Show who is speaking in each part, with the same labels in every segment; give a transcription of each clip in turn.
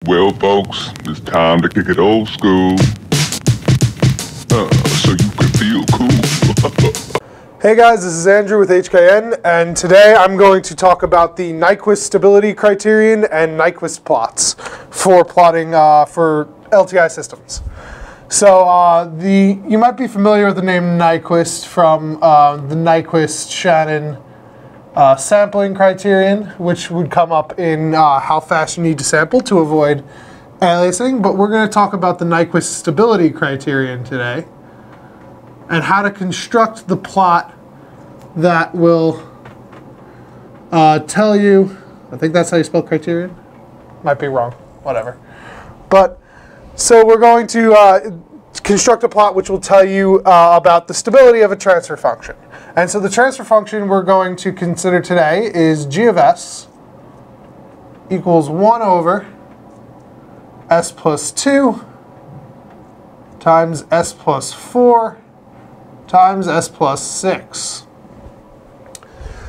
Speaker 1: Well, folks, it's time to kick it old school, so you can feel cool.
Speaker 2: Hey guys, this is Andrew with HKN, and today I'm going to talk about the Nyquist stability criterion and Nyquist plots for plotting for LTI systems. So you might be familiar with the name Nyquist from the Nyquist-Shannon sampling criterion, which would come up in how fast you need to sample to avoid aliasing. But we're going to talk about the Nyquist stability criterion today and how to construct the plot that will tell you, I think that's how you spell criterion. Might be wrong, whatever. But so we're going to construct a plot which will tell you about the stability of a transfer function. And so the transfer function we're going to consider today is g of s equals 1 over s plus 2 times s plus 4 times s plus 6.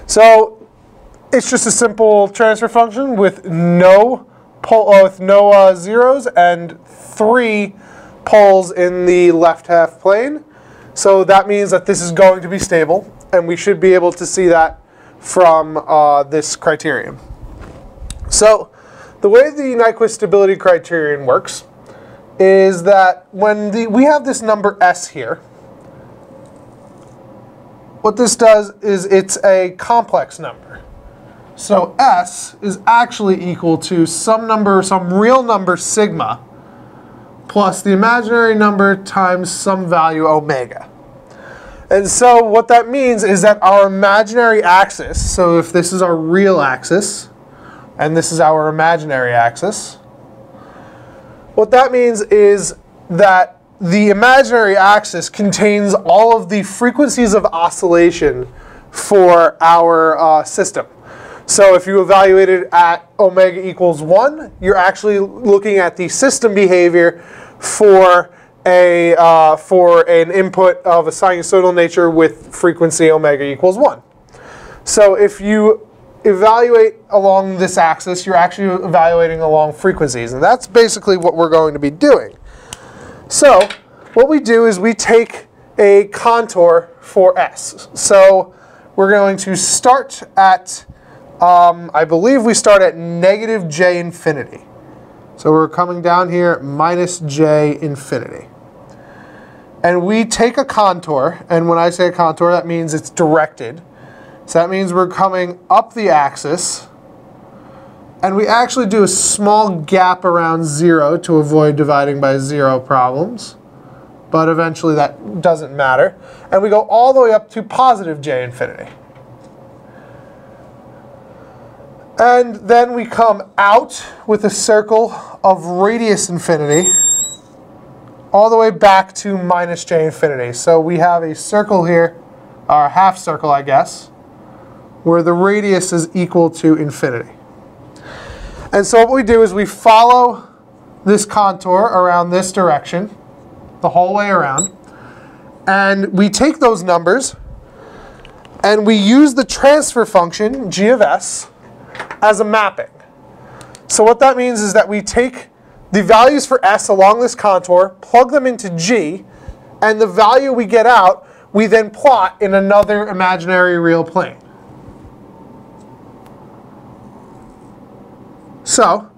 Speaker 2: So it's just a simple transfer function with no zeros and 3 poles in the left half plane. So that means that this is going to be stable, and we should be able to see that from this criterion. So the way the Nyquist stability criterion works is that when we have this number s here, what this does is it's a complex number. So s is actually equal to some number, some real number sigma, plus the imaginary number times some value omega. And so what that means is that our imaginary axis, so if this is our real axis, and this is our imaginary axis, what that means is that the imaginary axis contains all of the frequencies of oscillation for our system. So if you evaluate it at omega equals 1, you're actually looking at the system behavior for an input of a sinusoidal nature with frequency omega equals 1. So if you evaluate along this axis, you're actually evaluating along frequencies. And that's basically what we're going to be doing. So what we do is we take a contour for s. So we're going to start at, I believe we start at negative j infinity. So we're coming down here at minus j infinity. And we take a contour, and when I say a contour, that means it's directed. So that means we're coming up the axis, and we actually do a small gap around 0 to avoid dividing by 0 problems. But eventually that doesn't matter. And we go all the way up to positive j infinity. And then we come out with a circle of radius infinity all the way back to minus j infinity. So we have a circle here, or a half circle, I guess, where the radius is equal to infinity. And so what we do is we follow this contour around this direction, the whole way around, and we take those numbers, and we use the transfer function, g of s, as a mapping. So what that means is that we take the values for s along this contour, plug them into g, and the value we get out, we then plot in another imaginary real plane. So,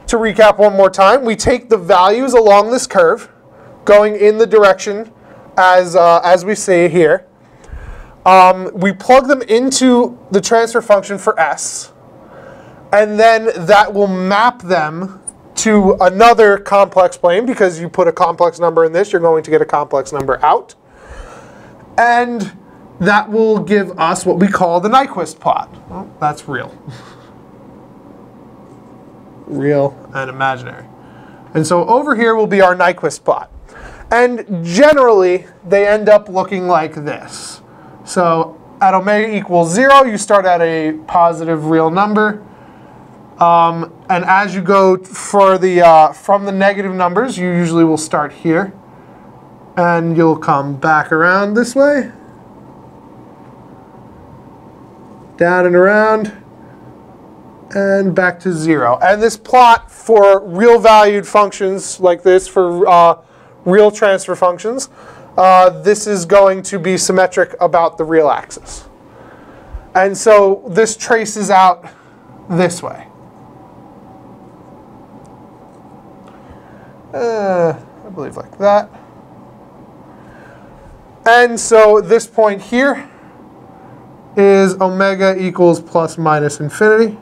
Speaker 2: to recap one more time, we take the values along this curve, going in the direction as we see here. We plug them into the transfer function for s, and then that will map them to another complex plane, because you put a complex number in this, you're going to get a complex number out. And that will give us what we call the Nyquist plot. Well, that's real. Real and imaginary. And so over here will be our Nyquist plot. And generally, they end up looking like this. So at omega equals 0, you start at a positive real number. And as you go for from the negative numbers, you usually will start here. And you'll come back around this way. Down and around. and back to 0. And this plot for real valued functions like this, for real transfer functions, this is going to be symmetric about the real axis. And so this traces out this way. I believe like that. And so this point here is omega equals plus minus infinity.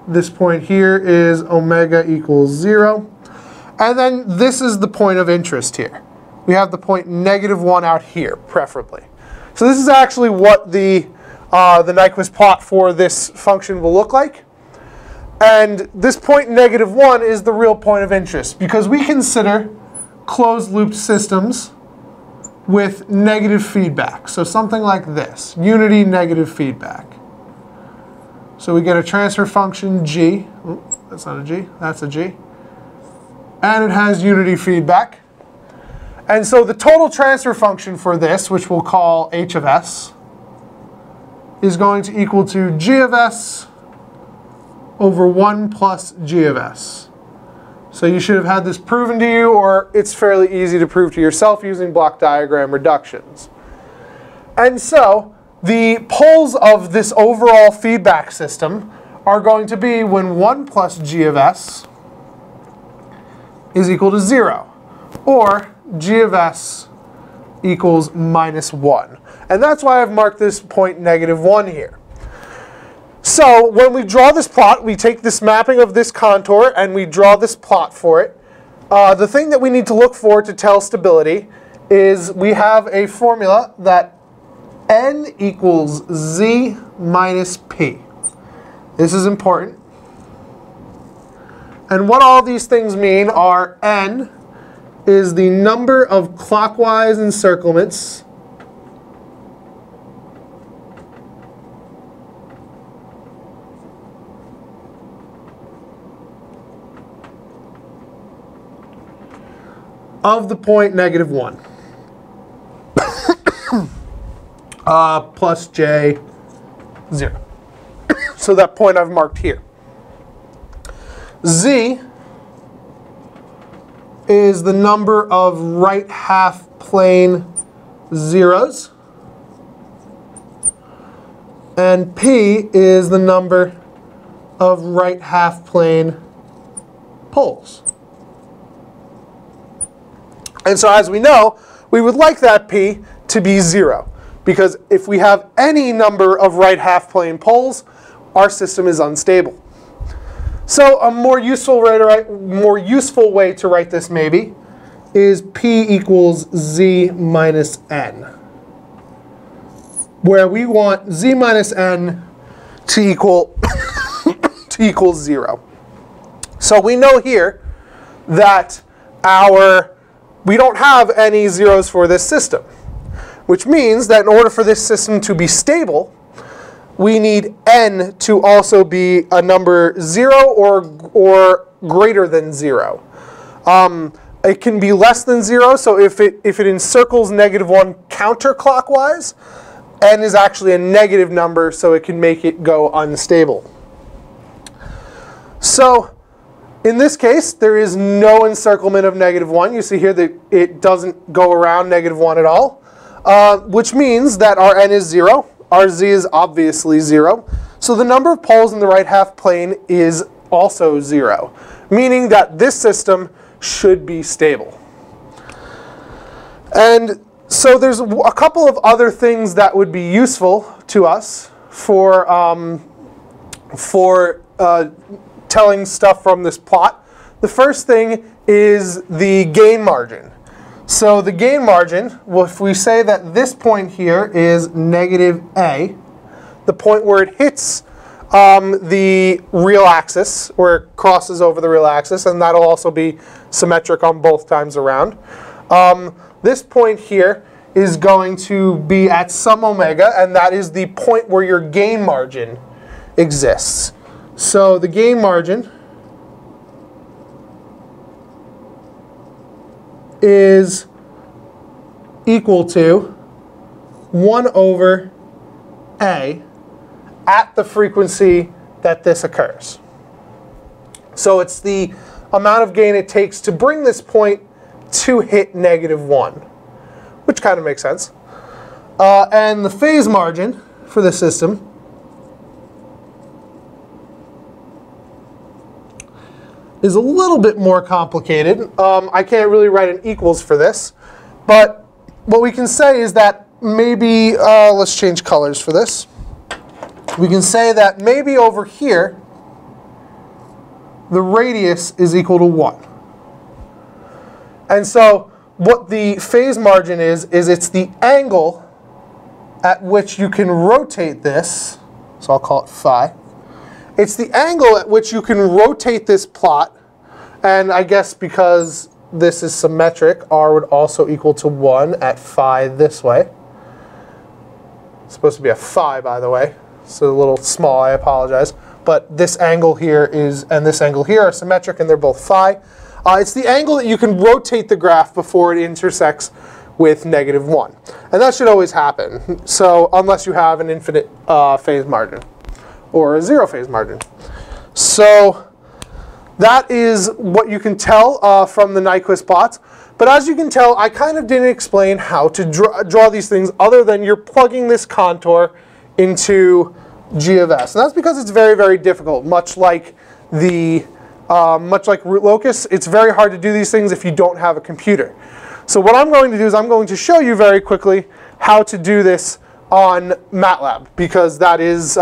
Speaker 2: This point here is omega equals 0. And then this is the point of interest here. We have the point -1 out here, preferably. So this is actually what the Nyquist plot for this function will look like. And this point -1 is the real point of interest, because we consider closed-loop systems with negative feedback. So something like this, unity negative feedback. So we get a transfer function g. Ooh, that's not a g, that's a g. And it has unity feedback. And so the total transfer function for this, which we'll call h of s, is going to equal to g of s over 1 plus g of s. So you should have had this proven to you, or it's fairly easy to prove to yourself using block diagram reductions. And so the poles of this overall feedback system are going to be when 1 plus g of s is equal to 0, or g of s equals -1. And that's why I've marked this point -1 here. So when we draw this plot, we take this mapping of this contour and we draw this plot for it. The thing that we need to look for to tell stability is we have a formula that n equals z minus p. This is important. And what all these things mean are n is the number of clockwise encirclements of the point -1 plus j 0. So that point I've marked here. Z is the number of right half plane zeros. And P is the number of right half plane poles. And so as we know, we would like that P to be 0. Because if we have any number of right half plane poles, our system is unstable. So a more useful way to write this maybe is P equals Z minus N, where we want Z minus N to equal, to equal 0. So we know here that we don't have any zeros for this system, which means that in order for this system to be stable, we need n to also be a number 0 or greater than 0. It can be less than 0, so if it encircles -1 counterclockwise, n is actually a negative number, so it can make it go unstable. So in this case, there is no encirclement of -1. You see here that it doesn't go around -1 at all, which means that our n is 0. Our z is obviously 0. So the number of poles in the right half plane is also 0, meaning that this system should be stable. And so there's a couple of other things that would be useful to us for telling stuff from this plot. The first thing is the gain margin. So the gain margin, well, if we say that this point here is -a, the point where it hits the real axis, where it crosses over the real axis, and that'll also be symmetric on both times around. This point here is going to be at some omega, and that is the point where your gain margin exists. So the gain margin is equal to 1 over a at the frequency that this occurs. So it's the amount of gain it takes to bring this point to hit -1, which kind of makes sense. And the phase margin for the system is a little bit more complicated. I can't really write an equals for this, but what we can say is that maybe, let's change colors for this. We can say that maybe over here, the radius is equal to 1. And so what the phase margin is it's the angle at which you can rotate this, so I'll call it phi. It's the angle at which you can rotate this plot, and I guess because this is symmetric, r would also equal to 1 at phi this way. It's supposed to be a phi, by the way. It's a little small, I apologize. But this angle here and this angle here are symmetric, and they're both phi. It's the angle that you can rotate the graph before it intersects with -1. And that should always happen, so unless you have an infinite phase margin or a 0 phase margin. So that is what you can tell from the Nyquist plots. But as you can tell, I kind of didn't explain how to draw these things other than you're plugging this contour into g of s. And that's because it's very, very difficult. Much like root locus, it's very hard to do these things if you don't have a computer. So what I'm going to do is I'm going to show you very quickly how to do this on Matlab, because that is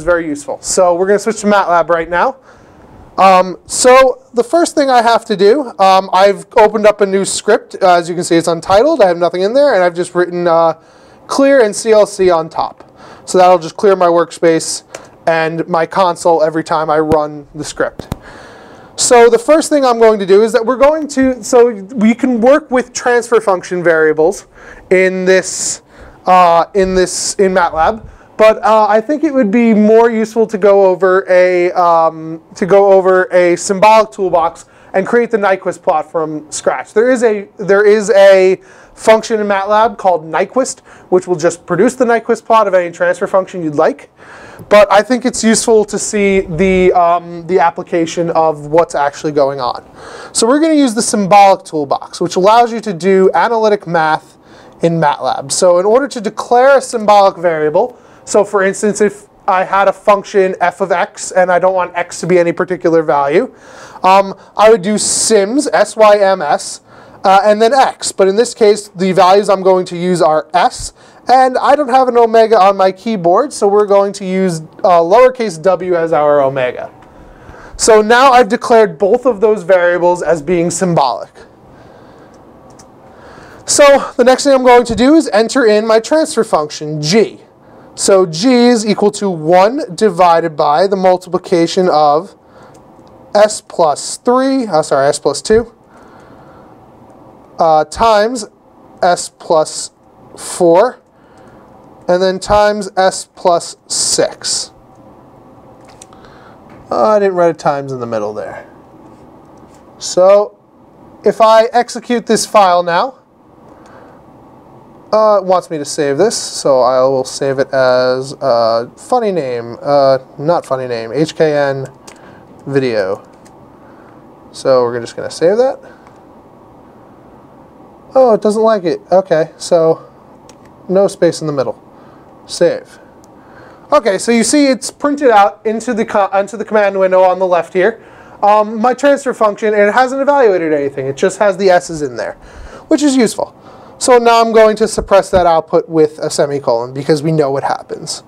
Speaker 2: very useful. So we're going to switch to Matlab right now. So the first thing I have to do, I've opened up a new script. As you can see, it's untitled. I have nothing in there, and I've just written clear and CLC on top. So that'll just clear my workspace and my console every time I run the script. So the first thing I'm going to do is that we can work with transfer function variables in Matlab. But I think it would be more useful to go over a symbolic toolbox and create the Nyquist plot from scratch. There is a function in Matlab called Nyquist, which will just produce the Nyquist plot of any transfer function you'd like. But I think it's useful to see the application of what's actually going on. So we're going to use the symbolic toolbox, which allows you to do analytic math in Matlab. So in order to declare a symbolic variable, so for instance, if I had a function f of x and I don't want x to be any particular value, I would do syms, S-Y-M-S, and then x. But in this case, the values I'm going to use are s, and I don't have an omega on my keyboard, so we're going to use lowercase w as our omega. So now I've declared both of those variables as being symbolic. So the next thing I'm going to do is enter in my transfer function, g. So g is equal to 1 divided by the multiplication of s plus 2 times s plus 4, and then times s plus 6. I didn't write a times in the middle there. So if I execute this file now, it wants me to save this, so I will save it as funny name, not funny name, HKN video. So we're just going to save that. Oh, it doesn't like it. Okay, so no space in the middle. Save. Okay, so you see it's printed out into the command window on the left here. My transfer function, and it hasn't evaluated anything. It just has the s's in there, which is useful. So now I'm going to suppress that output with a semicolon because we know what happens.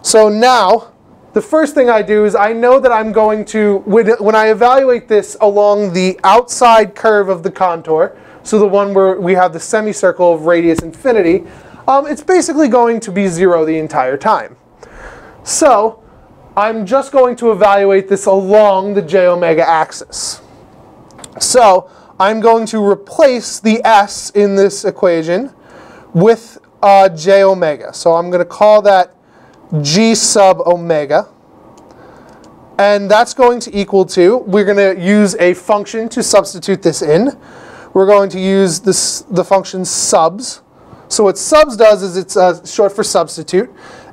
Speaker 2: So now, the first thing I do is I know that I'm going to, when I evaluate this along the outside curve of the contour, so the one where we have the semicircle of radius infinity, it's basically going to be 0 the entire time. So I'm just going to evaluate this along the j omega axis. So I'm going to replace the s in this equation with j omega. So I'm going to call that g sub omega. And that's going to equal to, we're going to use a function to substitute this in. We're going to use the function subs. So what subs does is it's short for substitute.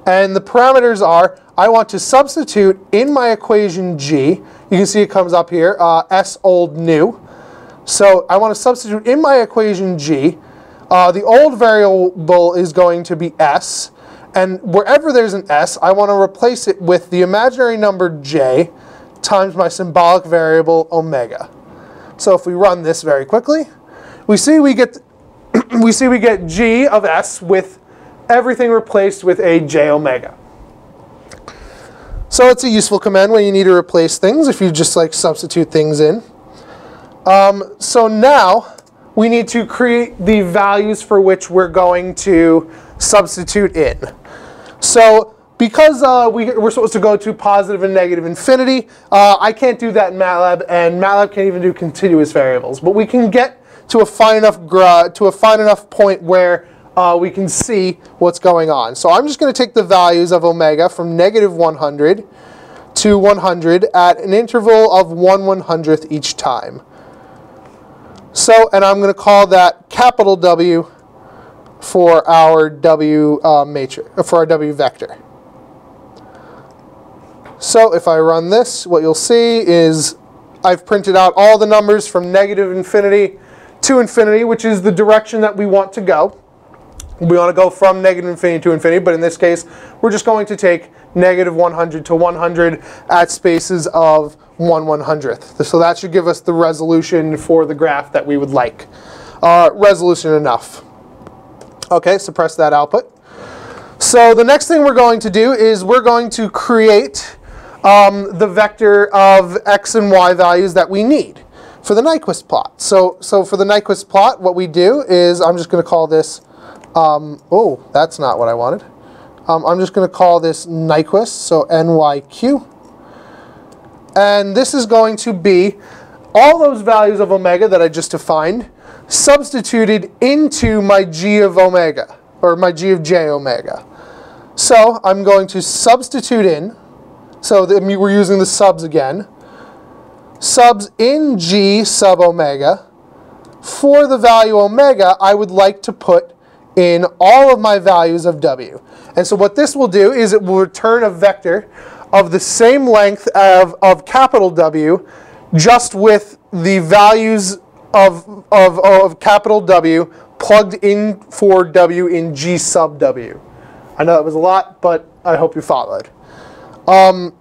Speaker 2: And the parameters are, I want to substitute in my equation G. You can see it comes up here, S old new. So I want to substitute in my equation G. The old variable is going to be S. And wherever there's an S, I want to replace it with the imaginary number J times my symbolic variable omega. So if we run this very quickly, we see we get G of S with everything replaced with a J omega. So it's a useful command when you need to replace things, if you just like substitute things in. So now we need to create the values for which we're going to substitute in. So because we're supposed to go to positive and negative infinity, I can't do that in Matlab, and Matlab can't even do continuous variables. But we can get to a fine enough point where we can see what's going on. So I'm just going to take the values of omega from negative 100 to 100 at an interval of 1/100th each time. So, and I'm going to call that capital W for our W matrix, for our W vector. So if I run this, what you'll see is I've printed out all the numbers from negative infinity to infinity, which is the direction that we want to go. We want to go from negative infinity to infinity, but in this case, we're just going to take negative 100 to 100 at spaces of 1/100th. So that should give us the resolution for the graph that we would like. Resolution enough. Okay, suppress that output. So the next thing we're going to do is we're going to create the vector of x and y values that we need for the Nyquist plot. So for the Nyquist plot, what we do is, I'm just going to call this, oh, that's not what I wanted. I'm just going to call this Nyquist, so NYQ. And this is going to be all those values of omega that I just defined substituted into my G of omega, or my G of J omega. So I'm going to substitute in, so we're using the subs again, subs in G sub omega. For the value omega, I would like to put in all of my values of W. And so what this will do is it will return a vector of the same length of capital W, just with the values of capital W plugged in for W in G sub W. I know that was a lot, but I hope you followed. And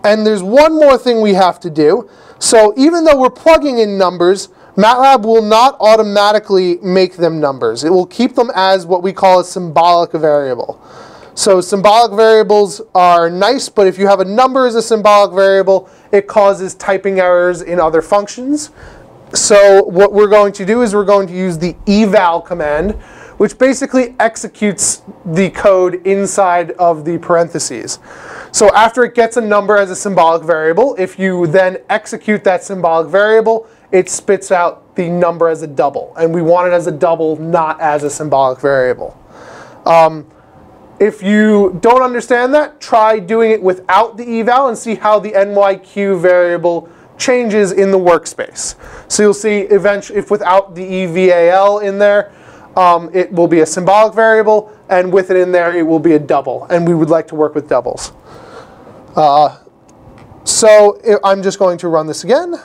Speaker 2: there's one more thing we have to do. So even though we're plugging in numbers, MATLAB will not automatically make them numbers. It will keep them as what we call a symbolic variable. So symbolic variables are nice, but if you have a number as a symbolic variable, it causes typing errors in other functions. So what we're going to do is we're going to use the eval command, which basically executes the code inside of the parentheses. So after it gets a number as a symbolic variable, if you then execute that symbolic variable, it spits out the number as a double. And we want it as a double, not as a symbolic variable. If you don't understand that, try doing it without the eval and see how the NYQ variable changes in the workspace. So you'll see eventually, if without the eval in there, it will be a symbolic variable, and with it in there, it will be a double. And we would like to work with doubles. So I'm just going to run this again.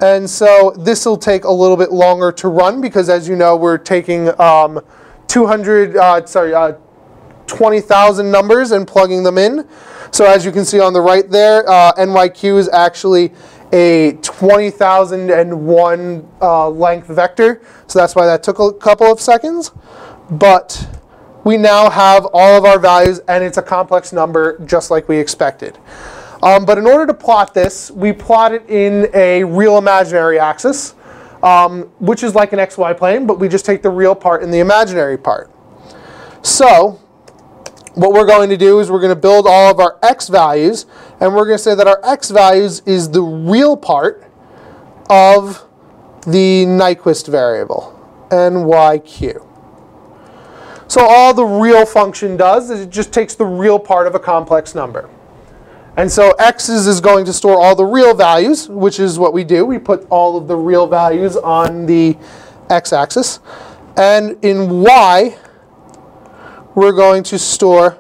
Speaker 2: And so this will take a little bit longer to run because, as you know, we're taking 20,000 numbers and plugging them in. So as you can see on the right there, NYQ is actually a 20,001 length vector. So that's why that took a couple of seconds. But we now have all of our values, and it's a complex number just like we expected. But in order to plot this, we plot it in a real imaginary axis, which is like an XY plane, but we just take the real part and the imaginary part. So what we're going to do is we're going to build all of our x values, and we're going to say that our x values is the real part of the Nyquist variable, NYQ. So all the real function does is it just takes the real part of a complex number. And so x is going to store all the real values, which is what we do. We put all of the real values on the x-axis. And in y, we're going to store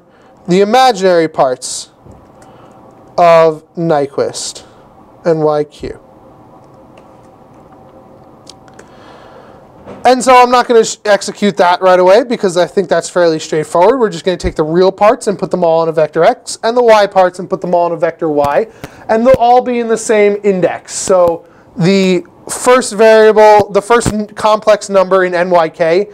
Speaker 2: the imaginary parts of Nyquist, NYQ. And so I'm not going to execute that right away because I think that's fairly straightforward. We're just going to take the real parts and put them all in a vector x, and the y parts and put them all in a vector y, and they'll all be in the same index. So the first variable, the first complex number in NYK,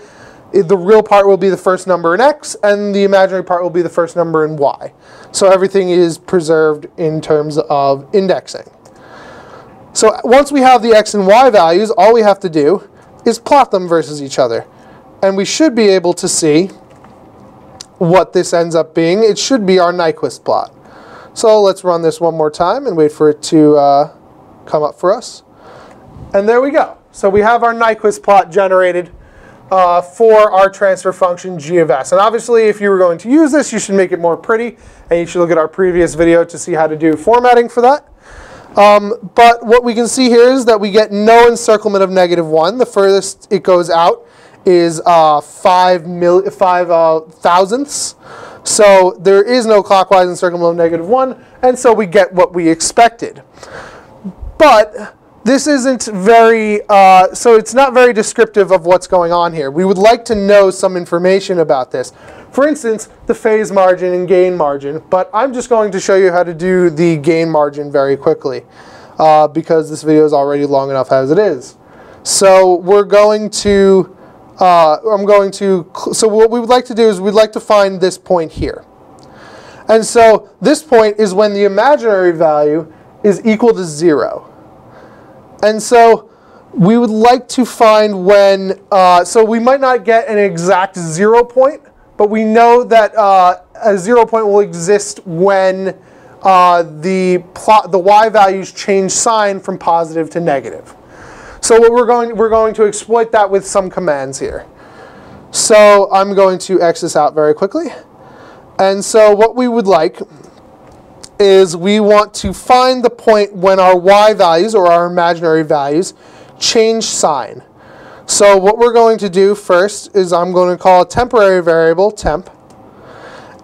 Speaker 2: the real part will be the first number in x, and the imaginary part will be the first number in y. So everything is preserved in terms of indexing. So once we have the x and y values, all we have to do is plot them versus each other. And we should be able to see what this ends up being. It should be our Nyquist plot. So let's run this one more time and wait for it to come up for us. And there we go. So we have our Nyquist plot generated for our transfer function g of s. And obviously, if you were going to use this, you should make it more pretty. And you should look at our previous video to see how to do formatting for that. But what we can see here is that we get no encirclement of -1. The furthest it goes out is 5 thousandths. So there is no clockwise encirclement of -1, and so we get what we expected. But this isn't very, so it's not very descriptive of what's going on here. We would like to know some information about this. For instance, the phase margin and gain margin, but I'm just going to show you how to do the gain margin very quickly because this video is already long enough as it is. So we're going to, so what we would like to do is we'd like to find this point here. And so this point is when the imaginary value is equal to 0. And so we would like to find when, so we might not get an exact 0 point, but we know that a 0 point will exist when the y values change sign from positive to negative. So what we're going to exploit that with some commands here. So I'm going to X this out very quickly. And so what we would like is we want to find the point when our y values, or our imaginary values, change sign. So what we're going to do first is I'm going to call a temporary variable temp,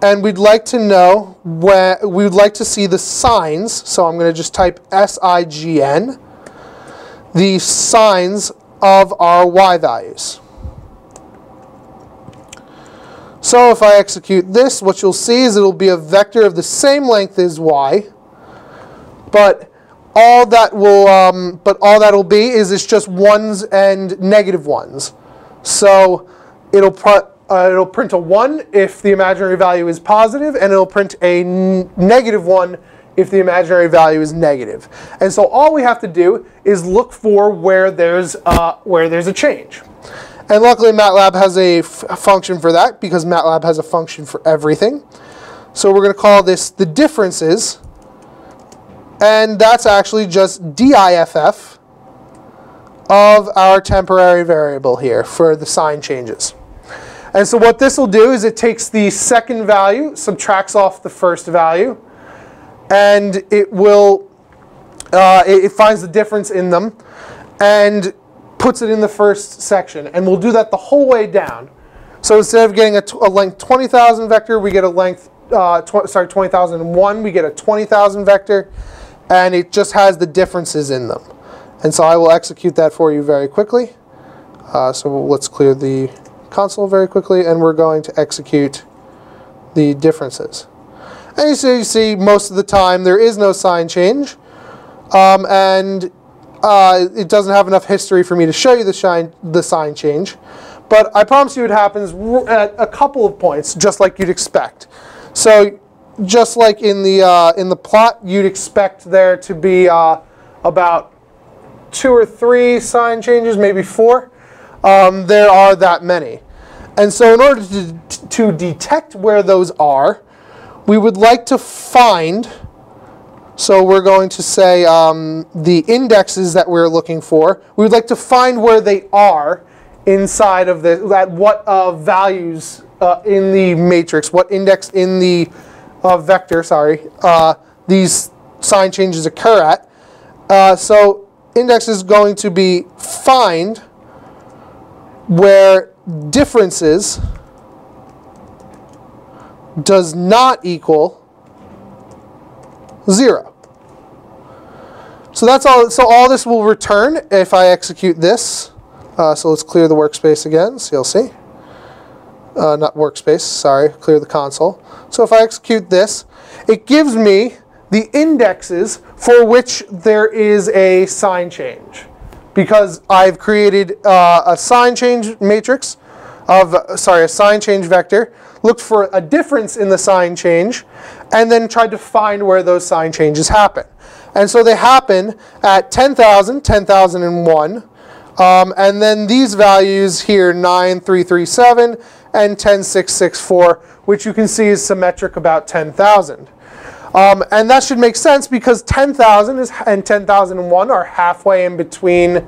Speaker 2: and we'd like to know when we would like to see the signs. So I'm going to just type SIGN, the signs of our y values. So if I execute this, what you'll see is it'll be a vector of the same length as y, but all that will be is it's just ones and -1s. So it'll print a 1 if the imaginary value is positive, and it'll print a -1 if the imaginary value is negative. And so all we have to do is look for where there's a change. And luckily Matlab has a function for that, because Matlab has a function for everything. So we're going to call this the differences. And that's actually just DIFF of our temporary variable here for the sign changes. And so what this will do is it takes the second value, subtracts off the first value, and it will it finds the difference in them and puts it in the first section. And we'll do that the whole way down. So instead of getting a length 20,000 vector, we get a length 20,001. We get a 20,000 vector. And it just has the differences in them. And so I will execute that for you very quickly. So let's clear the console very quickly, and we're going to execute the differences. And you see most of the time there is no sign change, and it doesn't have enough history for me to show you the sign change. But I promise you it happens at a couple of points, just like you'd expect. So just like in the plot, you'd expect there to be about 2 or 3 sign changes, maybe 4. There are that many. And so in order to detect where those are, we would like to find, so we're going to say the indexes that we're looking for. We would like to find where they are inside of what values in the matrix, what index in the vector, these sign changes occur at. So index is going to be find where differences does not equal 0. So that's all. So all this will return if I execute this. So let's clear the workspace again, CLC. Not workspace, sorry, clear the console. So if I execute this, it gives me the indexes for which there is a sign change. Because I've created a sign change matrix a sign change vector, looked for a difference in the sign change, and then tried to find where those sign changes happen. And so they happen at 10,000, 10,001, and then these values here, 9337 and 10664, which you can see is symmetric about 10,000. And that should make sense because 10,000 and 10,001 are halfway in between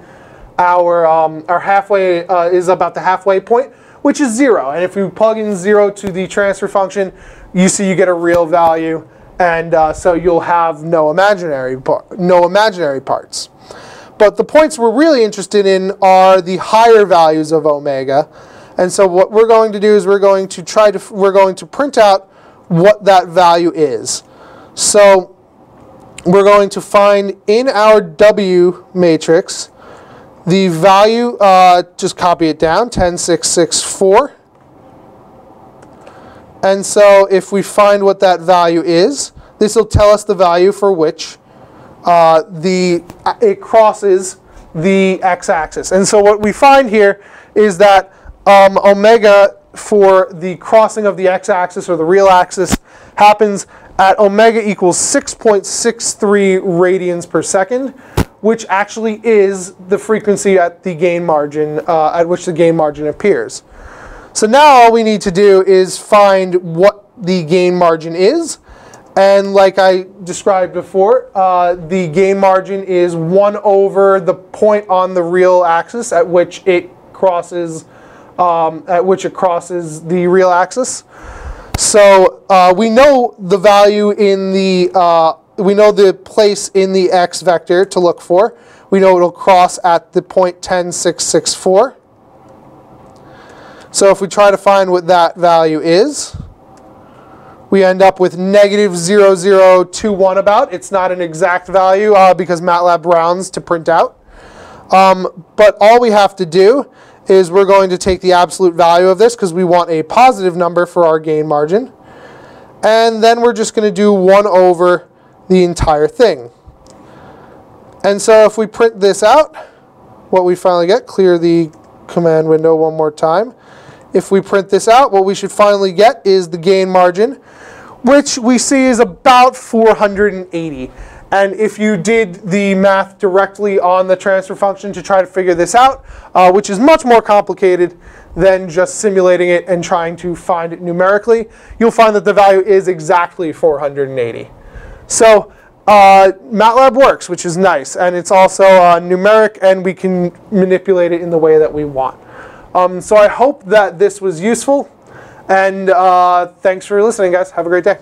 Speaker 2: our halfway is about the halfway point, which is 0. And if you plug in 0 to the transfer function, you see you get a real value, and so you'll have no imaginary parts. But the points we're really interested in are the higher values of omega. And so what we're going to do is we're going to print out what that value is. So we're going to find in our W matrix the value, just copy it down, 10664. And so if we find what that value is, this will tell us the value for which it crosses the x-axis. And so what we find here is that omega for the crossing of the x-axis or the real axis happens at omega equals 6.63 radians per second, which actually is the frequency at the gain margin, at which the gain margin appears. So now all we need to do is find what the gain margin is. And like I described before, the gain margin is 1 over the point on the real axis at which it crosses the real axis. So we know the value in the we know the place in the x vector to look for. We know it'll cross at the point 10664. So if we try to find what that value is, we end up with negative 0021 about. It's not an exact value because Matlab rounds to print out. But all we have to do is we're going to take the absolute value of this because we want a positive number for our gain margin. And then we're just going to do 1 over the entire thing. And so if we print this out, what we finally get, clear the command window one more time. If we print this out, what we should finally get is the gain margin, which we see is about 480. And if you did the math directly on the transfer function to try to figure this out, which is much more complicated than just simulating it and trying to find it numerically, you'll find that the value is exactly 480. So Matlab works, which is nice. And it's also numeric, and we can manipulate it in the way that we want. So I hope that this was useful. And thanks for listening, guys. Have a great day.